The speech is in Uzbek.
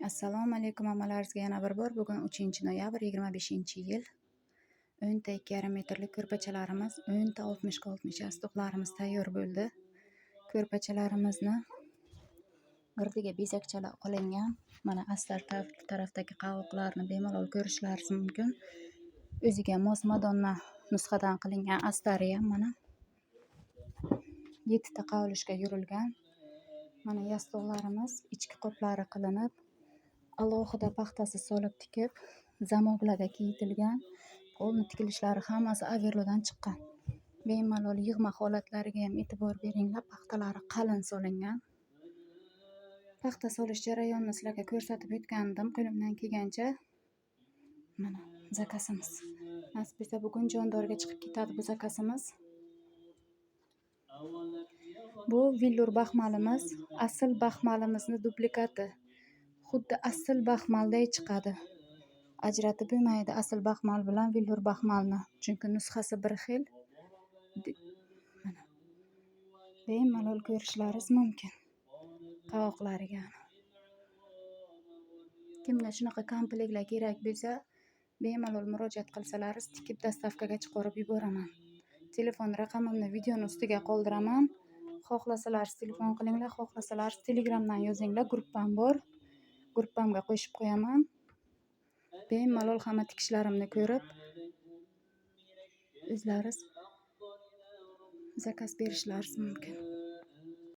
Assalomu alaykum ammalaringizga yana bir bor. Bugun 3-noyabr 25-yil. 10 ta 2,5 metrlik ko'rpachalarimiz, 10 ta 60 ga 60 yostiqlarimiz tayyor bo'ldi. Ko'rpachalarimizni girdiga bezakchalar qilingan. Mana astar tarafdagi qovoqlarni bemalol ko'rishlaringiz mumkin. O'ziga mos Madonna nusxadan qilingan astari ham mana 7 ta qavlishga yurilgan. Mana yostiqlarimiz ichki qoplari qilinib, alohida paxtasi solib tikib, zamoglarga kiyitilgan. Qo'lni tikilishlari hammasi overlodan chiqqan. Bemalol yig'ma holatlariga ham e'tibor beringlar. Paxtalari qalin solingan. Paxta solish jarayonini sizlarga ko'rsatib o'tgandim qo'limdan kelgancha. Mana zakasimiz. Nasib etsa bugun jondorga chiqib ketadi bu zakasimiz. Bu villur baxmalimiz, asl baxmalimizni duplikati. Xuddi asl baxmalday chiqadi. Ajratib bo'lmaydi asl baxmal bilan villur baxmalni, chunki nusxasi bir xil. Mana bemalol ko'rishlaringiz mumkin qovoqlariga. Kimda shunaqa komplektlar kerak bo'lsa, bemalol murojaat qilsalaringiz tikib dastavkaga chiqarib yuboraman. Telefon raqamimni videoni ustiga qoldiraman. Xohlasalaringiz telefon qilinglar, xohlasalaringiz Telegramdan yozinglar, gruppam bor. Gruppamga qo'shib qo'yaman. Bemalol hamma tikishlarimni ko'rib, o'zlaringiz zakaz berishlaringiz mumkin.